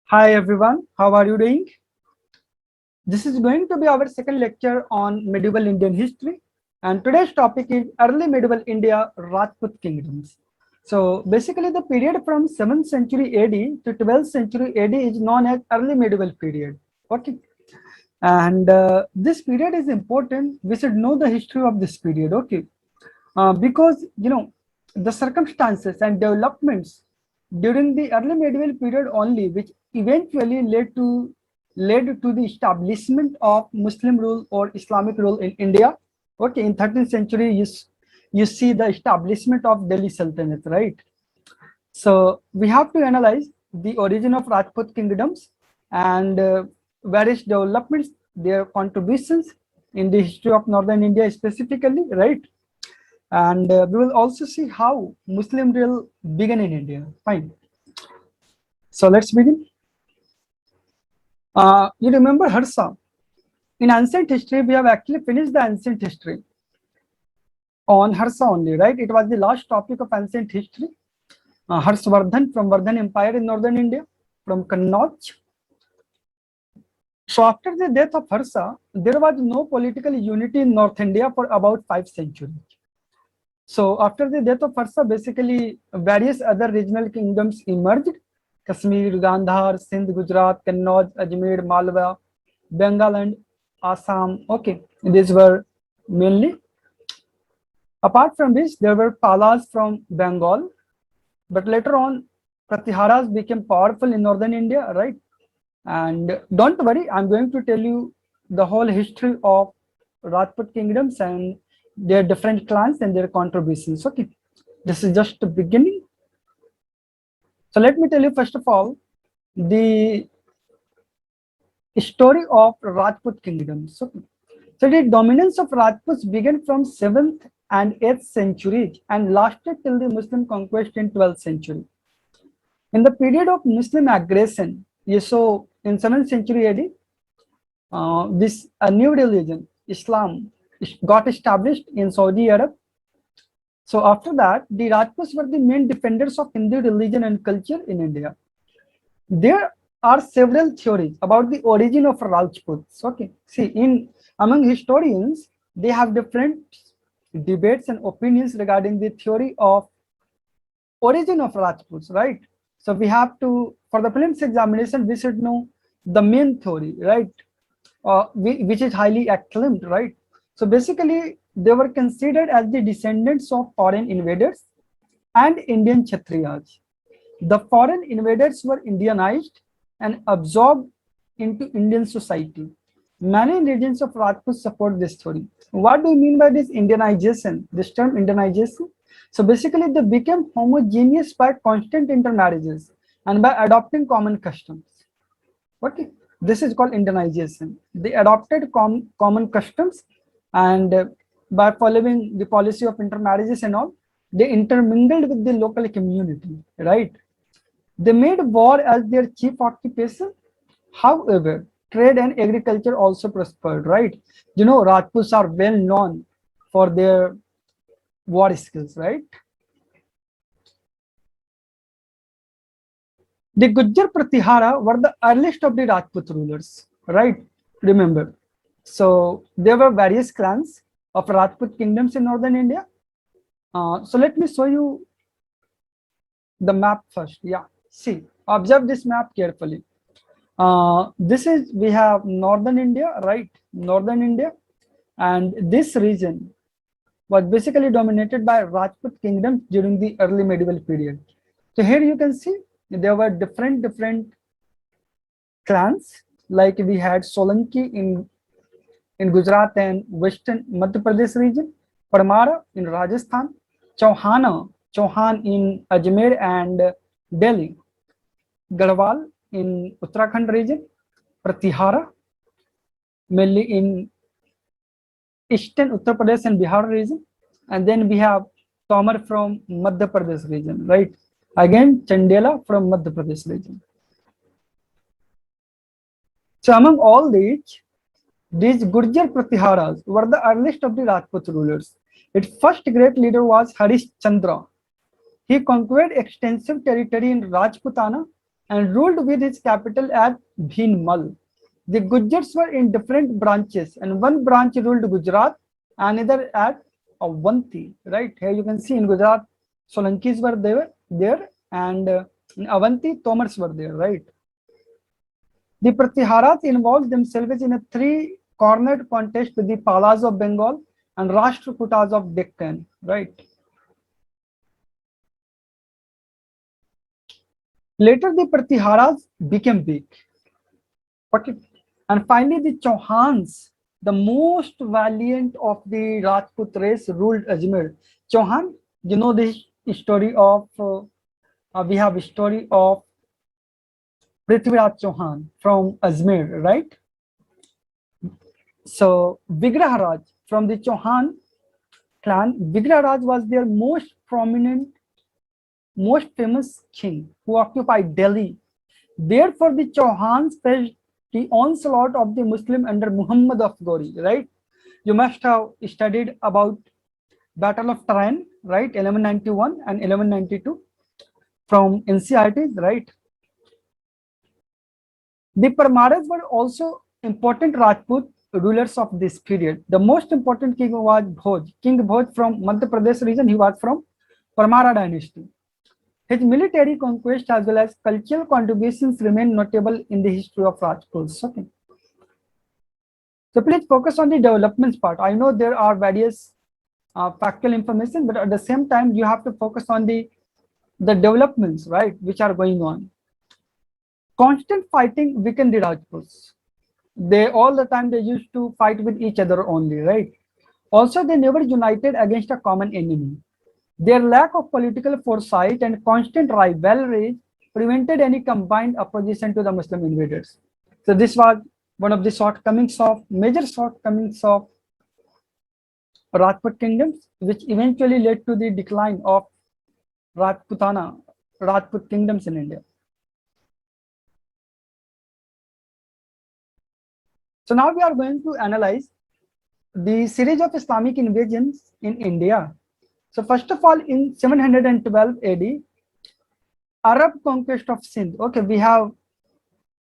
Hi everyone, how are you doing? This is going to be our second lecture on medieval Indian history, and today's topic is early medieval India Rajput kingdoms. So basically the period from 7th century AD to 12th century AD is known as early medieval period. Okay, and this period is important. We should know the history of this period. Okay, because the circumstances and developments during the early medieval period only, which eventually led to the establishment of Muslim rule or Islamic rule in India. Okay, in 13th century, you see the establishment of Delhi Sultanate, right? So we have to analyze the origin of Rajput kingdoms and various developments, their contributions in the history of northern India specifically, right? And we will also see how Muslim rule began in India. Fine. So let's begin. You remember Harsa? In ancient history, we have actually finished the ancient history on Harsa only, right? It was the last topic of ancient history. Harsvardhan from Vardhan Empire in northern India, from Kannauj. So after the death of Harsa, there was no political unity in North India for about 5 centuries. So after the death of Harsa, basically various other regional kingdoms emerged. Kashmir, Gandhar, Sindh, Gujarat, Kannauj, Ajmer, Malwa, Bengal and Assam. Okay, these were mainly. Apart from this, there were Palas from Bengal, but later on, Pratiharas became powerful in northern India, right? And don't worry, I'm going to tell you the whole history of Rajput kingdoms and their different clans and their contributions. Okay, this is just the beginning. So let me tell you first of all the story of Rajput kingdoms. So the dominance of Rajputs began from 7th and 8th centuries and lasted till the Muslim conquest in 12th century. In the period of Muslim aggression, you saw in 7th century AD, this a new religion, Islam, got established in Saudi Arab. So after that, the Rajputs were the main defenders of Hindu religion and culture in India. There are several theories about the origin of Rajputs. Okay, see, in among historians, they have different debates and opinions regarding the theory of origin of Rajputs, right? So we have to, for the prelims examination, we should know the main theory, right? Which is highly acclaimed, right? So basically, they were considered as the descendants of foreign invaders and Indian Kshatriyas. The foreign invaders were Indianized and absorbed into Indian society. Many regions of Rajput support this theory. What do you mean by this Indianization? This term Indianization? So basically, they became homogeneous by constant intermarriages and by adopting common customs. Okay, this is called Indianization. They adopted common customs and by following the policy of intermarriages and all, they intermingled with the local community, right? They made war as their chief occupation. However, trade and agriculture also prospered, right? You know, Rajputs are well known for their war skills, right? The Gujjar Pratihara were the earliest of the Rajput rulers, right? Remember. So there were various clans of Rajput kingdoms in northern India. So let me show you the map first. Yeah, see, observe this map carefully. This is, we have northern India, right? Northern India, and this region was basically dominated by Rajput kingdoms during the early medieval period. So here you can see there were different clans, like we had Solanki in Gujarat and western Madhya Pradesh region, Parmara in Rajasthan, Chauhan in Ajmer and Delhi, Garhwal in Uttarakhand region, Pratihara mainly in eastern Uttar Pradesh and Bihar region, and then we have Tomar from Madhya Pradesh region, right? Again, Chandela from Madhya Pradesh region. So among all these Gurjar Pratiharas were the earliest of the Rajput rulers. Its first great leader was Harish Chandra. He conquered extensive territory in Rajputana and ruled with his capital at Bhinmal. The Gujars were in different branches, and one branch ruled Gujarat, another at Avanti. Right here, you can see in Gujarat, Solankis were there, and in Avanti, Tomars were there. Right. The Pratiharas involved themselves in a three-cornered contest with the Palas of Bengal and Rashtrakutas of Deccan. Right. Later, the Pratiharas became big. Okay. And finally, the Chauhans, the most valiant of the Rajput race, ruled Ajmer. Chauhan, you know the story of, we have a story of Prithviraj Chauhan from Ajmer, right? So Vigraharaj from the Chauhan clan, Vigraharaj was their most prominent, most famous king who occupied Delhi. Therefore, the Chauhans faced the onslaught of the Muslim under Muhammad of Ghori, right? You must have studied about Battle of Tarain, right? 1191 and 1192 from NCERT, right? The Parmaras were also important Rajput rulers of this period. The most important king was Bhoj. King Bhoj from Madhya Pradesh region, he was from Parmara dynasty. His military conquest as well as cultural contributions remain notable in the history of Rajputs. Okay. So please focus on the developments part. I know there are various factual information, but at the same time, you have to focus on the developments, right, which are going on. Constant fighting weakened the Rajputs. They all the time they used to fight with each other only, right? Also, they never united against a common enemy. Their lack of political foresight and constant rivalry prevented any combined opposition to the Muslim invaders. So this was one of the major shortcomings of Rajput kingdoms, which eventually led to the decline of Rajput kingdoms in India. So now we are going to analyze the series of Islamic invasions in India. So first of all, in 712 AD, Arab conquest of Sindh. Okay, we have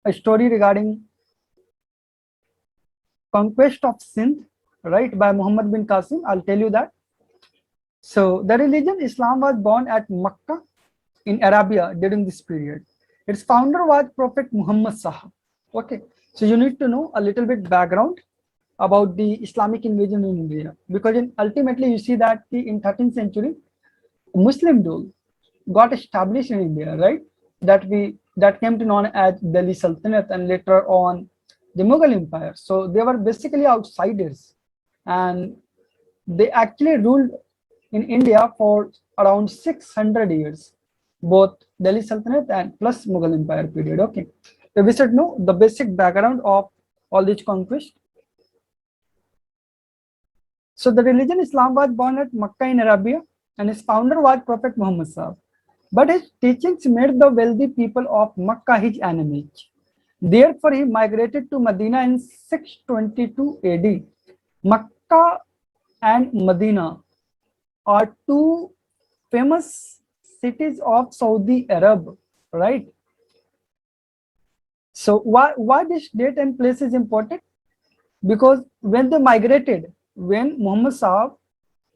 a story regarding conquest of Sindh, right, by Muhammad bin Qasim. I'll tell you that. So the religion Islam was born at Makkah in Arabia during this period. Its founder was Prophet Muhammad Sahab. Okay, so you need to know a little bit background about the Islamic invasion in India, because ultimately you see that in 13th century, Muslim rule got established in India, right? That came to known as Delhi Sultanate and later on the Mughal Empire. So they were basically outsiders, and they actually ruled in India for around 600 years, both Delhi Sultanate and plus Mughal Empire period. Okay, so we should know the basic background of all these conquests. So the religion Islam was born at Makkah in Arabia, and its founder was Prophet Muhammad Sahab. But his teachings made the wealthy people of Makkah his enemies. Therefore, he migrated to Medina in 622 AD. Makkah and Medina are two famous cities of Saudi Arab, right? So why this date and place is important? Because when Muhammad Sahab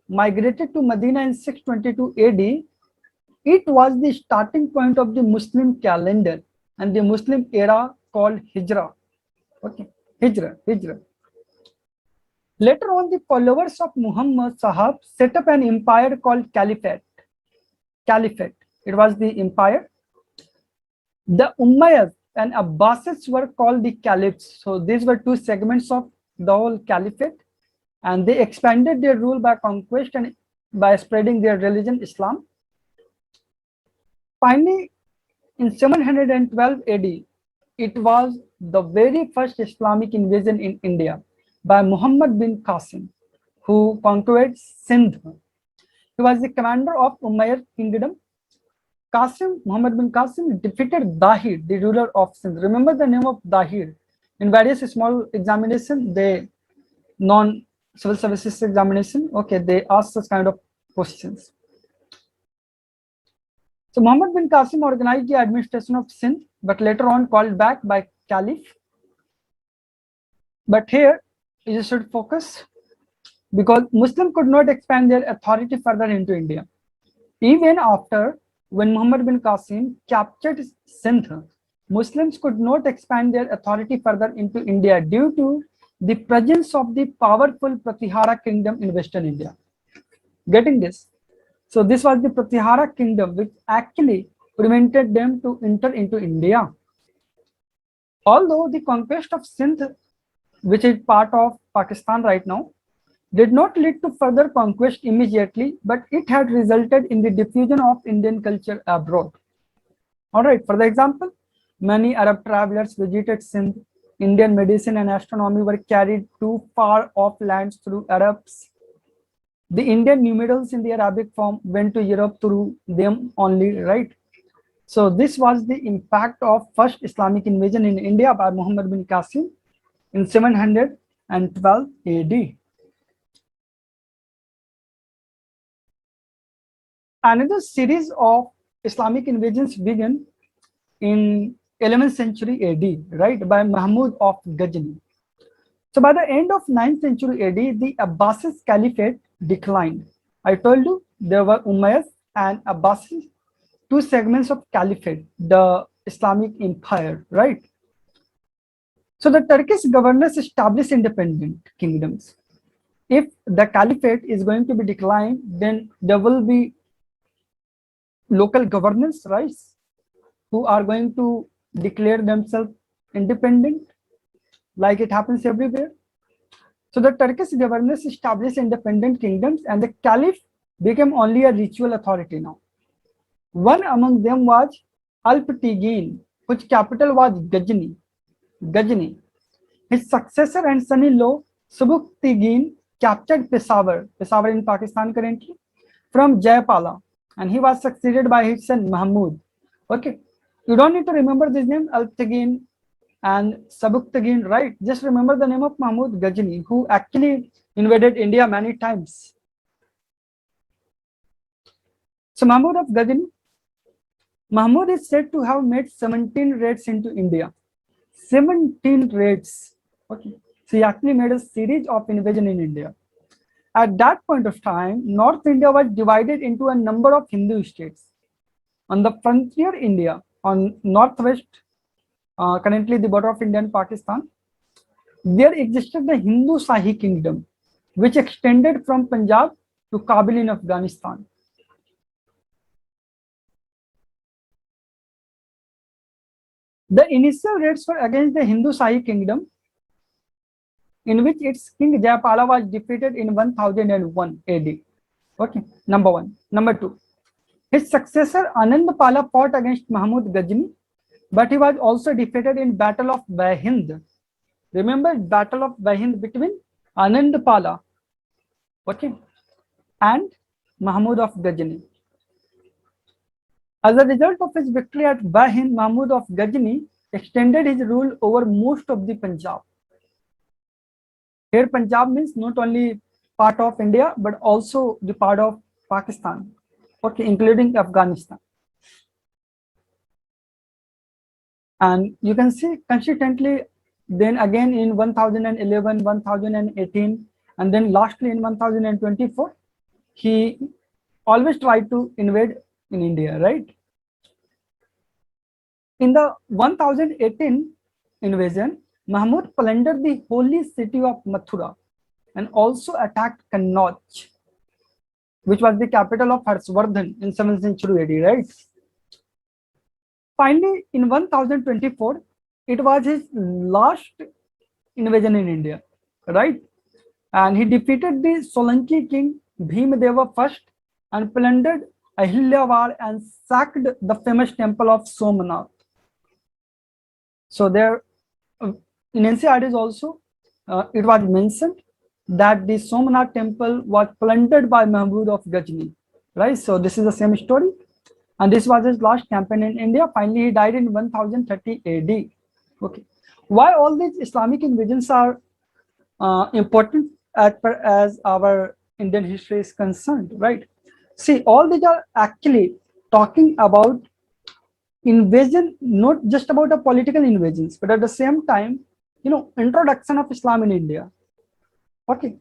migrated to Medina in 622 AD, it was the starting point of the Muslim calendar and the Muslim era called Hijrah. Okay, Hijrah. Later on, the followers of Muhammad Sahab set up an empire called Caliphate. It was the empire. The Umayyads and Abbasids were called the caliphs. So these were two segments of the whole caliphate, and they expanded their rule by conquest and by spreading their religion, Islam. Finally, in 712 AD, it was the very first Islamic invasion in India by Muhammad bin Qasim, who conquered Sindh. He was the commander of Umayyad kingdom. Muhammad bin Qasim defeated Dahir, the ruler of Sindh. Remember the name of Dahir. In various small examinations, non-civil services examination, okay, they ask such kind of questions. So Muhammad bin Qasim organized the administration of Sindh but later on called back by Caliph. But here you should focus, because Muslim could not expand their authority further into India. Even after, when Muhammad bin Qasim captured Sindh, Muslims could not expand their authority further into India due to the presence of the powerful Pratihara kingdom in Western India. Getting this? So this was the Pratihara kingdom which actually prevented them to enter into India. Although the conquest of Sindh, which is part of Pakistan right now, did not lead to further conquest immediately, but it had resulted in the diffusion of Indian culture abroad. All right, for the example, many Arab travelers visited Sindh. Indian medicine and astronomy were carried to far off lands through Arabs. The Indian numerals in the Arabic form went to Europe through them only, right? So this was the impact of first Islamic invasion in India by Muhammad bin Qasim in 712 AD. Another series of Islamic invasions began in 11th century AD, right, by Mahmud of Ghazni. So by the end of 9th century AD, the Abbasid Caliphate declined. I told you there were Umayyads and Abbasids, two segments of Caliphate, the Islamic Empire, right? So the Turkish governors established independent kingdoms. If the Caliphate is going to be declined, then there will be local governance, right, who are going to declare themselves independent, like it happens everywhere. So the Turkish governors established independent kingdoms, and the Caliph became only a ritual authority now. One among them was Alp-Tigin, whose capital was Ghazni. His successor and son-in-law Subuktigin captured Peshawar in Pakistan currently, from Jayapala, and he was succeeded by his son Mahmud. Okay, you don't need to remember this name, Alp-Tigin and Subuktigin, right? Just remember the name of Mahmud Ghazni, who actually invaded India many times. So Mahmud of Ghazni, Mahmud is said to have made 17 raids into India. 17 raids. Okay, so he actually made a series of invasion in India. At that point of time, North India was divided into a number of Hindu states. On the frontier India, on northwest, currently the border of India and Pakistan, there existed the Hindu Shahi kingdom, which extended from Punjab to Kabul in Afghanistan. The initial raids were against the Hindu Shahi kingdom, in which its king Jayapala was defeated in 1001 AD. Okay, number one. Number two, his successor Anandpala fought against Mahmud Ghazni, but he was also defeated in Battle of Bahind. Remember Battle of Bahind between Anandpala, okay, and Mahmud of Ghazni. As a result of his victory at Bahind, Mahmud of Ghazni extended his rule over most of the Punjab. Here Punjab means not only part of India, but also the part of Pakistan, okay, including Afghanistan. And you can see consistently, then again in 1011, 1018, and then lastly in 1024, he always tried to invade in India, right? In the 1018 invasion, Mahmud plundered the holy city of Mathura and also attacked Kannauj, which was the capital of Harshvardhan in 7th century AD, right? Finally, in 1024, it was his last invasion in India, right? And he defeated the Solanki king Bhimdeva first and plundered Ahilyavar and sacked the famous temple of Somnath. So there, in NCRTs also, it was mentioned that the Somnath temple was plundered by Mahmud of Ghazni, right? So this is the same story. And this was his last campaign in India. Finally, he died in 1030 AD. Okay. Why all these Islamic invasions are important as per as our Indian history is concerned, right? See, all these are actually talking about invasion, not just about the political invasions, but at the same time, introduction of Islam in India. Okay,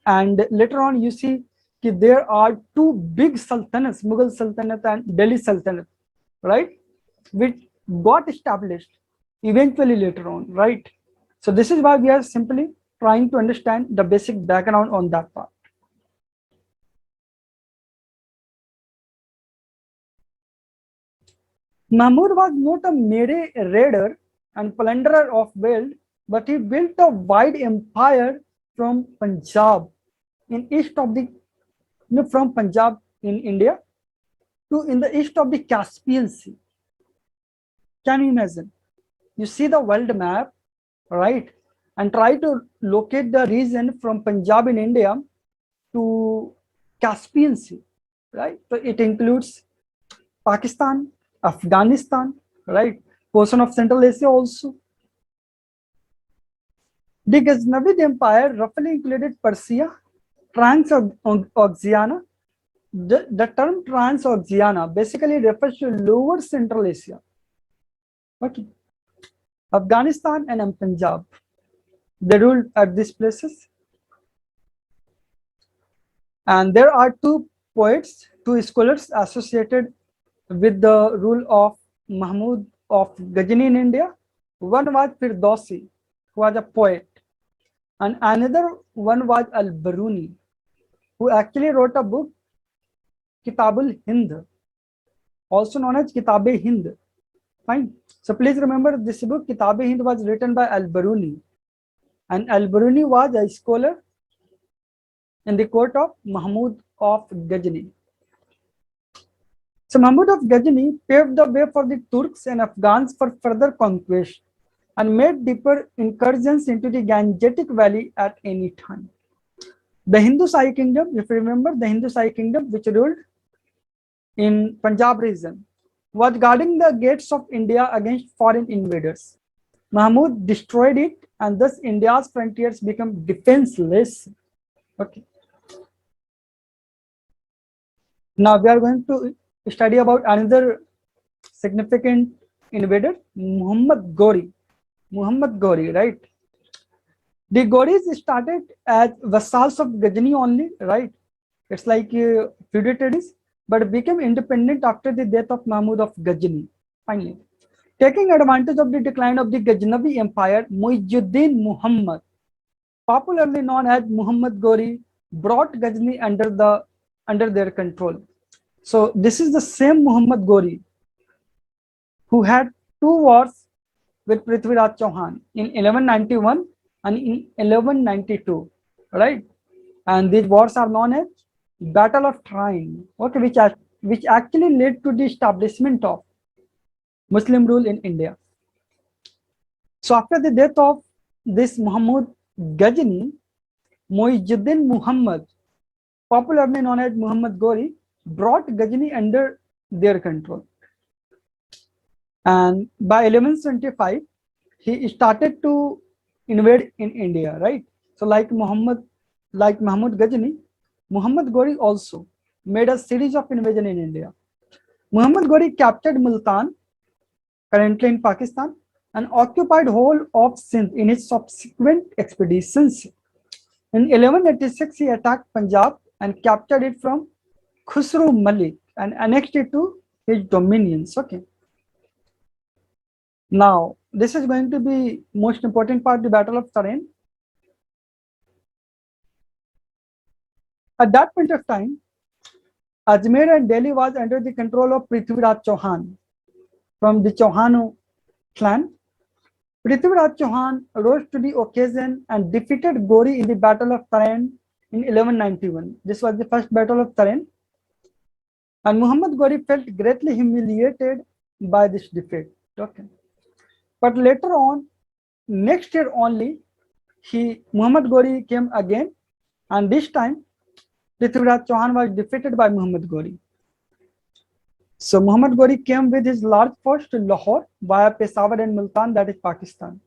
and later on you see there are two big sultanates, Mughal Sultanate and Delhi Sultanate, right, which got established eventually later on, right? So this is why we are simply trying to understand the basic background on that part. Mahmud was not a mere raider and plunderer of wealth, but he built a wide empire from Punjab in east of the from Punjab in India to in the east of the Caspian Sea. Can you imagine? You see the world map, right? And try to locate the region from Punjab in India to Caspian Sea, right? So it includes Pakistan, Afghanistan, right? Portion of Central Asia also. The Ghaznavid Empire roughly included Persia, Transoxiana. The term Transoxiana basically refers to Lower Central Asia. Okay. Afghanistan and Punjab. They ruled at these places. And there are two poets, two scholars associated with the rule of Mahmud of Ghazni in India. One was Firdausi, who was a poet, and another one was Al-Biruni, who actually wrote a book, Kitabul Hind, also known as Kitab-e Hind. Fine. So please remember this book, Kitab-e Hind, was written by Al-Biruni, and Al-Biruni was a scholar in the court of Mahmud of Ghazni. So Mahmud of Ghazni paved the way for the Turks and Afghans for further conquest and made deeper incursions into the Gangetic Valley at any time. The Hindu Sai kingdom, if you remember, the Hindu Sai kingdom, which ruled in Punjab region, was guarding the gates of India against foreign invaders. Mahmud destroyed it, and thus India's frontiers became defenseless. Okay. Now we are going to study about another significant invader, Muhammad Ghori. Muhammad Ghori, right? The Ghoris started as vassals of Ghazni only, right? It's like feudatories, but became independent after the death of Mahmud of Ghazni. Finally, taking advantage of the decline of the Ghaznavi Empire, Muizzuddin Muhammad, popularly known as Muhammad Ghori, brought Ghazni under their control. So this is the same Muhammad Ghori who had two wars with Prithviraj Chauhan in 1191 and in 1192, right? And these wars are known as Battle of Trine, okay, which actually led to the establishment of Muslim rule in India. So after the death of this Muhammad Ghazni, Muizzuddin Muhammad, popularly known as Muhammad Ghori, brought Ghazni under their control. And by 1175, he started to invade in India, right? So like Mahmud Ghazni, Muhammad Ghori also made a series of invasion in India. Muhammad Ghori captured Multan, currently in Pakistan, and occupied whole of Sindh in his subsequent expeditions. In 1186, he attacked Punjab and captured it from Khusru Malik and annexed it to his dominions. Okay. Now, this is going to be most important part, the Battle of Tarain. At that point of time, Ajmer and Delhi was under the control of Prithviraj Chauhan from the Chauhan clan. Prithviraj Chauhan rose to the occasion and defeated Ghori in the Battle of Tarain in 1191. This was the first Battle of Tarain. And Muhammad Ghori felt greatly humiliated by this defeat. Okay. But later on, next year only, Muhammad Ghori came again, and this time Prithviraj Chauhan was defeated by Muhammad Ghori. So Muhammad Ghori came with his large force to Lahore via Peshawar and Multan, that is Pakistan.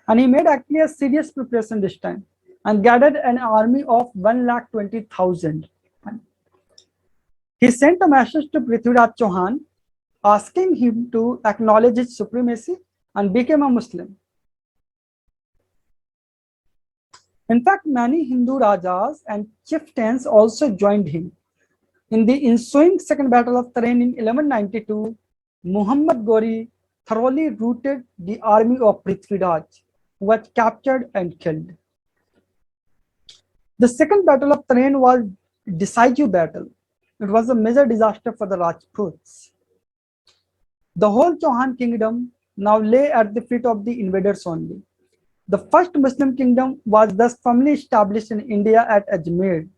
And he made actually a serious preparation this time and gathered an army of 1,20,000. He sent a message to Prithviraj Chauhan asking him to acknowledge his supremacy and became a Muslim. In fact, many Hindu Rajas and chieftains also joined him. In the ensuing Second Battle of Tarain in 1192, Muhammad Ghori thoroughly routed the army of Prithviraj, who was captured and killed. The Second Battle of Tarain was a decisive battle. It was a major disaster for the Rajputs. The whole Chauhan kingdom now lay at the feet of the invaders only. The first Muslim kingdom was thus firmly established in India at Ajmer,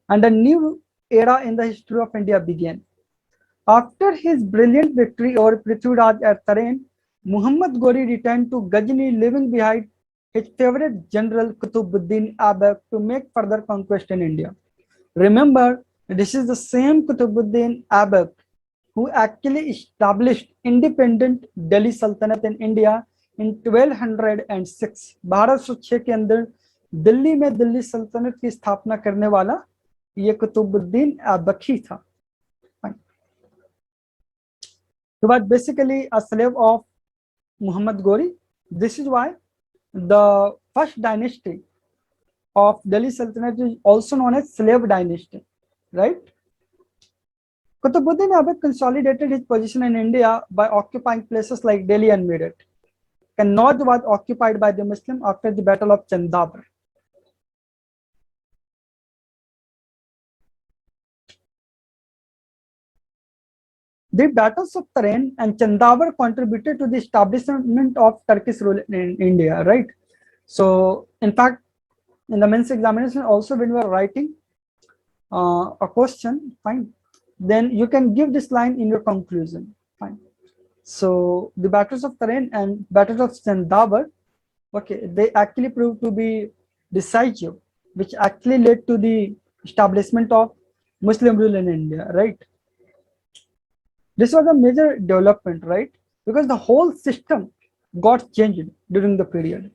and a new era in the history of India began. After his brilliant victory over Prithviraj at Tarain, Muhammad Ghori returned to Ghazni, leaving behind his favorite general Qutbuddin Aibak to make further conquest in India. Remember, this is the same Qutbuddin Aibak who actually established independent Delhi Sultanate in India in 1206. 1206 के अंदर दिल्ली में दिल्ली सल्तनत की स्थापना करने वाला ये कुतुबुद्दीन ऐबक ही था. He was basically a slave of Muhammad Ghori. This is why the first dynasty of Delhi Sultanate is also known as slave dynasty, right? Qutbuddin Aibak consolidated his position in India by occupying places like Delhi and Meerut. Kannauj was occupied by the Muslims after the Battle of Chandavar. The battles of Tarain and Chandavar contributed to the establishment of Turkish rule in India, right? So, in fact, in the men's examination, also when you are writing a question, fine, then you can give this line in your conclusion, fine. So, the battles of Tarain and battles of Chandavar, okay, they actually proved to be decisive, which actually led to the establishment of Muslim rule in India, right? This was a major development, right? Because the whole system got changed during the period.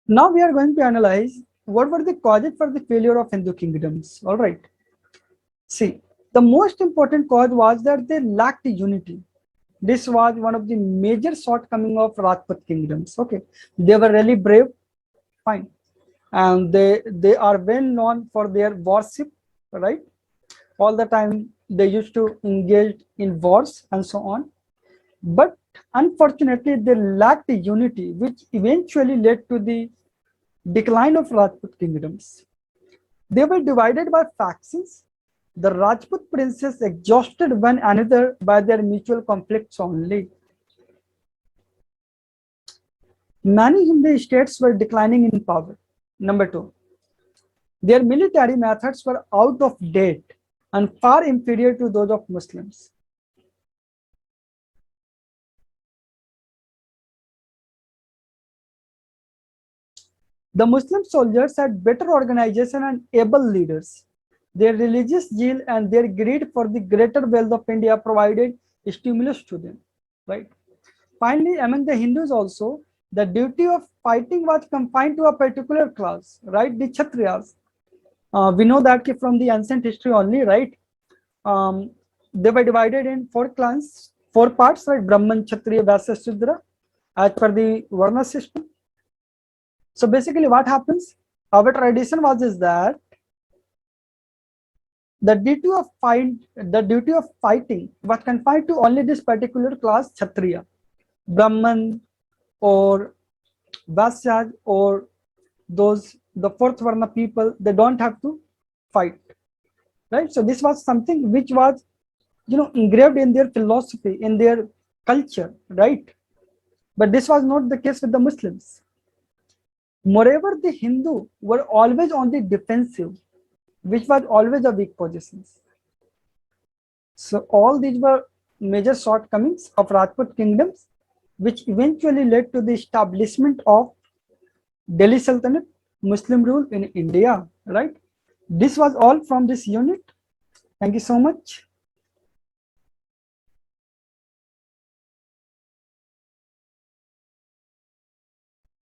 Now we are going to analyze what were the causes for the failure of Hindu kingdoms. All right. See, the most important cause was that they lacked unity. This was one of the major shortcomings of Rajput kingdoms. Okay, they were really brave, fine, and they are well known for their worship, right? All the time they used to engage in wars and so on, but unfortunately they lacked unity, which eventually led to the decline of Rajput kingdoms. They were divided by factions. The Rajput princes exhausted one another by their mutual conflicts only. Many Hindu states were declining in power. Number two, their military methods were out of date and far inferior to those of Muslims. The Muslim soldiers had better organization and able leaders. Their religious zeal and their greed for the greater wealth of India provided stimulus to them, right? Finally, among the Hindus also, the duty of fighting was confined to a particular class, right? The Kshatriyas. We know that from the ancient history only, right? They were divided in four clans, four parts, right? Brahman, Kshatriya, Vaisya, Shudra, as per the Varna system. So basically what happens, our tradition was is that the duty of fighting was confined to only this particular class, Kshatriya. Brahman or Vaisya or those, the fourth Varna people, they don't have to fight, right? So this was something which was, engraved in their philosophy, in their culture, right? But this was not the case with the Muslims. Moreover, the Hindu were always on the defensive, which was always a weak position. So all these were major shortcomings of Rajput kingdoms, which eventually led to the establishment of Delhi Sultanate, Muslim rule in India, right? This was all from this unit. Thank you so much.